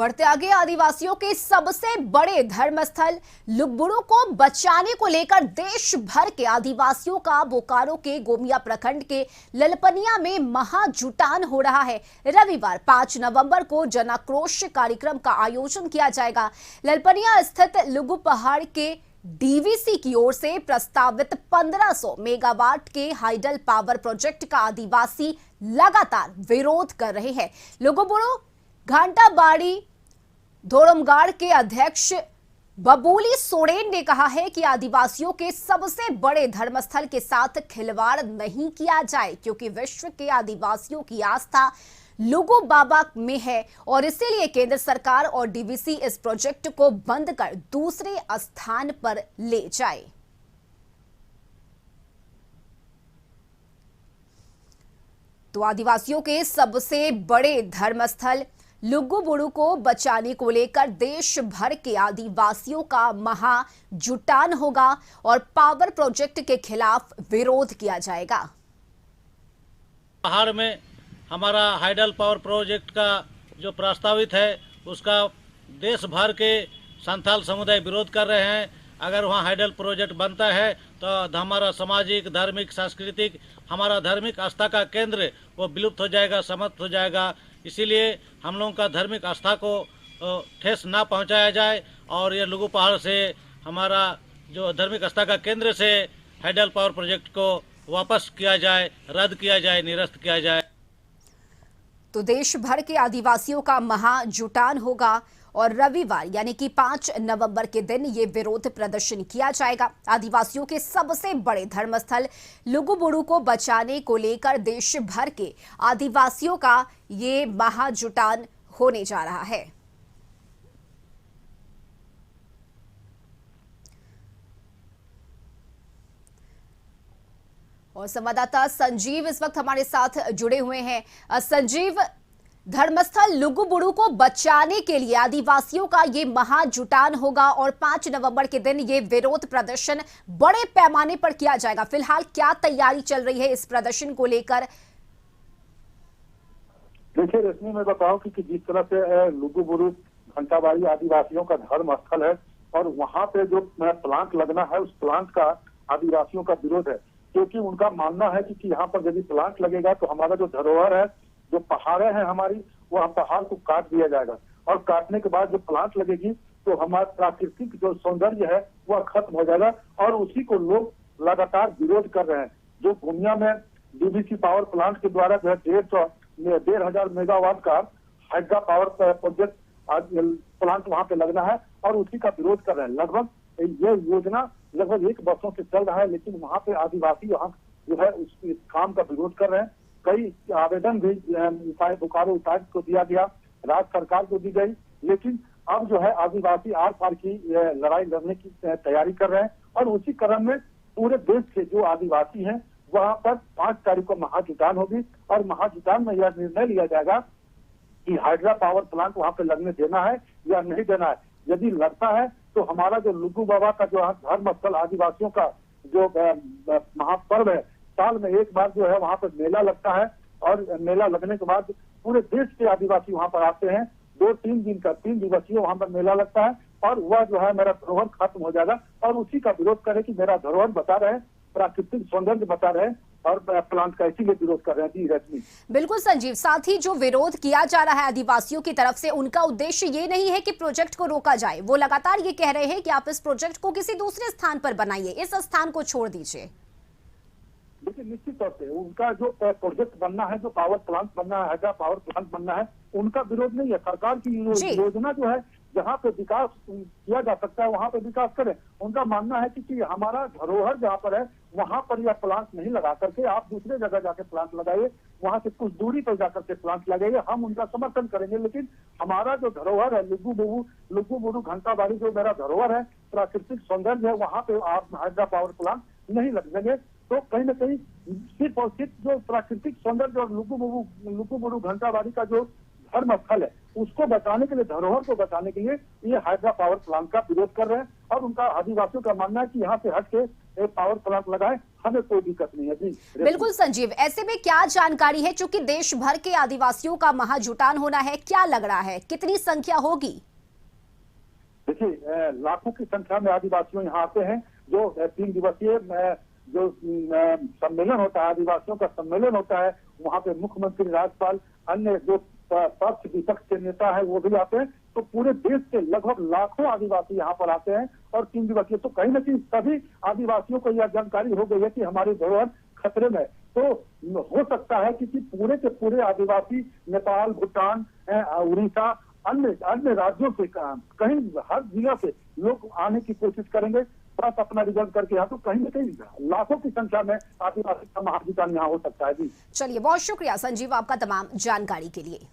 बढ़ते आगे आदिवासियों के सबसे बड़े धर्मस्थल लुगबुड़ू को बचाने को लेकर देश भर के आदिवासियों का बोकारो के गोमिया प्रखंड के ललपनिया में महाजुटान हो रहा है। रविवार 5 नवंबर को जनाक्रोश कार्यक्रम का आयोजन किया जाएगा। ललपनिया स्थित लुगु पहाड़ के डीवीसी की ओर से प्रस्तावित 1500 मेगावाट के हाइडल पावर प्रोजेक्ट का आदिवासी लगातार विरोध कर रहे हैं। लुगुबुड़ू घंटाबाड़ी धोड़मगाड़ के अध्यक्ष बबूली सोरेन ने कहा है कि आदिवासियों के सबसे बड़े धर्मस्थल के साथ खिलवाड़ नहीं किया जाए, क्योंकि विश्व के आदिवासियों की आस्था लुगु बाबा में है और इसीलिए केंद्र सरकार और डीवीसी इस प्रोजेक्ट को बंद कर दूसरे स्थान पर ले जाए। तो आदिवासियों के सबसे बड़े धर्मस्थल लुगुबुड़ू को बचाने को लेकर देश भर के आदिवासियों का महाजुटान होगा और पावर प्रोजेक्ट के खिलाफ विरोध किया जाएगा। पहाड़ में हमारा हाइडल पावर प्रोजेक्ट का जो प्रस्तावित है उसका देश भर के संथाल समुदाय विरोध कर रहे हैं। अगर वहाँ हाइडल प्रोजेक्ट बनता है तो हमारा सामाजिक, धार्मिक, सांस्कृतिक, हमारा धार्मिक आस्था का केंद्र वो विलुप्त हो जाएगा, समाप्त हो जाएगा। इसीलिए हम लोगों का धार्मिक आस्था को ठेस ना पहुंचाया जाए और ये लुगु पहाड़ से हमारा जो धार्मिक आस्था का केंद्र से हाइडल पावर प्रोजेक्ट को वापस किया जाए, रद्द किया जाए, निरस्त किया जाए। तो देश भर के आदिवासियों का महाजुटान होगा और रविवार यानी कि 5 नवंबर के दिन ये विरोध प्रदर्शन किया जाएगा। आदिवासियों के सबसे बड़े धर्मस्थल लुगुबुड़ू को बचाने को लेकर देश भर के आदिवासियों का ये महाजुटान होने जा रहा है। और संवाददाता संजीव इस वक्त हमारे साथ जुड़े हुए हैं। संजीव, धर्मस्थल लुगुबुड़ू को बचाने के लिए आदिवासियों का ये महाजुटान होगा और 5 नवंबर के दिन ये विरोध प्रदर्शन बड़े पैमाने पर किया जाएगा। फिलहाल क्या तैयारी चल रही है इस प्रदर्शन को लेकर? देखिए रश्मि, मैं बताऊं कि जिस तरह से लुगुबुड़ू घंटाबाड़ी आदिवासियों का धर्म स्थल है और वहां पे जो प्लांट लगना है उस प्लांट का आदिवासियों का विरोध है, क्योंकि उनका मानना है कि यहाँ पर यदि प्लांट लगेगा तो हमारा जो धरोहर है, जो पहाड़े हैं हमारी, वह पहाड़ को काट दिया जाएगा और काटने के बाद जो प्लांट लगेगी तो हमारा प्राकृतिक जो सौंदर्य है वह खत्म हो जाएगा और उसी को लोग लगातार विरोध कर रहे हैं। जो गोमिया में डीवीसी पावर प्लांट के द्वारा जो है 1,500 मेगावाट का हाइड्रा पावर प्रोजेक्ट प्लांट वहां पे लगना है और उसी का विरोध कर रहे हैं। लगभग ये योजना लगभग 1 वर्षों से चल रहा है, लेकिन वहाँ पे आदिवासी वहाँ जो है इस काम का विरोध कर रहे हैं। कई आवेदन भी बोकारो उपायुक्त को दिया गया, राज्य सरकार को दी गई, लेकिन अब जो है आदिवासी आर पार की लड़ाई लड़ने की तैयारी कर रहे हैं और उसी क्रम में पूरे देश के जो आदिवासी हैं वहाँ पर 5 तारीख को महाजुटान होगी और महाजुटान में यह निर्णय लिया जाएगा कि हाइड्रा पावर प्लांट वहाँ पे लगने देना है या नहीं देना है। यदि लगता है तो हमारा जो लुगु बाबा का जो धर्म स्थल आदिवासियों का जो महापर्व है, साल में एक बार जो है वहाँ पर मेला लगता है और मेला लगने के बाद पूरे देश के आदिवासी वहाँ पर आते हैं। 2-3 दिन का 3 दिवसीय वहाँ पर मेला लगता है और वह जो है मेरा धरोहर खत्म हो जाएगा और उसी का विरोध करे कि मेरा धरोहर बता रहे, प्राकृतिक सौंदर्य बता रहे और प्लांट का इसीलिए विरोध कर रहे हैं। जी रश्मि, बिल्कुल संजीव, साथ ही जो विरोध किया जा रहा है आदिवासियों की तरफ से, उनका उद्देश्य ये नहीं है कि प्रोजेक्ट को रोका जाए। वो लगातार ये कह रहे हैं कि आप इस प्रोजेक्ट को किसी दूसरे स्थान पर बनाइए, इस स्थान को छोड़ दीजिए। देखिए निश्चित तौर से उनका जो प्रोजेक्ट बनना है, जो पावर प्लांट बनना है, हाइड्रा पावर प्लांट बनना है, उनका विरोध नहीं है। सरकार की योजना जो है जहाँ पे विकास किया जा सकता है वहाँ पे विकास करें। उनका मानना है कि हमारा धरोहर जहाँ पर है वहाँ पर यह प्लांट नहीं लगा करके आप दूसरे जगह जाके प्लांट लगाइए, वहाँ से कुछ दूरी पर जाकर के प्लांट लगाइए, हम उनका समर्थन करेंगे। लेकिन हमारा जो धरोहर है लुगुबुड़ू घंटाबाड़ी जो मेरा धरोहर है, प्राकृतिक सौंदर्य है, वहाँ पे आप हाइड्रा पावर प्लांट नहीं लगेंगे। तो कहीं न कहीं सिर्फ और सिर्फ जो प्राकृतिक सौंदर्य और लुगुबुड़ू घंटाबाड़ी का जो धर्म स्थल है उसको बचाने के लिए, धरोहर को बचाने के लिए ये हाइड्रा पावर प्लांट का विरोध कर रहे हैं और उनका आदिवासियों का मानना है कि यहाँ से हट के पावर प्लांट लगाए, हमें कोई दिक्कत नहीं है जी। बिल्कुल संजीव, ऐसे में क्या जानकारी है, चूंकि देश भर के आदिवासियों का महाजुटान होना है, क्या लग रहा है कितनी संख्या होगी? देखिए, लाखों की संख्या में आदिवासियों यहाँ आते हैं। जो 3 दिवसीय जो सम्मेलन होता है, आदिवासियों का सम्मेलन होता है, वहाँ पे मुख्यमंत्री, राज्यपाल, अन्य जो पक्ष विपक्ष के नेता है वो भी आते हैं। तो पूरे देश से लगभग लाखों आदिवासी यहाँ पर आते हैं और 3 दिवसीय, तो कहीं न कहीं सभी आदिवासियों को यह जानकारी हो गई है कि हमारी धरोहर खतरे में। तो हो सकता है कि पूरे के पूरे आदिवासी नेपाल, भूटान, उड़ीसा, अन्य राज्यों से कहीं हर जिला से लोग आने की कोशिश करेंगे, बस अपना रिजल्ट करके यहाँ। तो कहीं न कहीं लाखों की संख्या में आदिवासी का महाजुटान यहाँ हो सकता है जी। चलिए, बहुत शुक्रिया संजीव आपका तमाम जानकारी के लिए।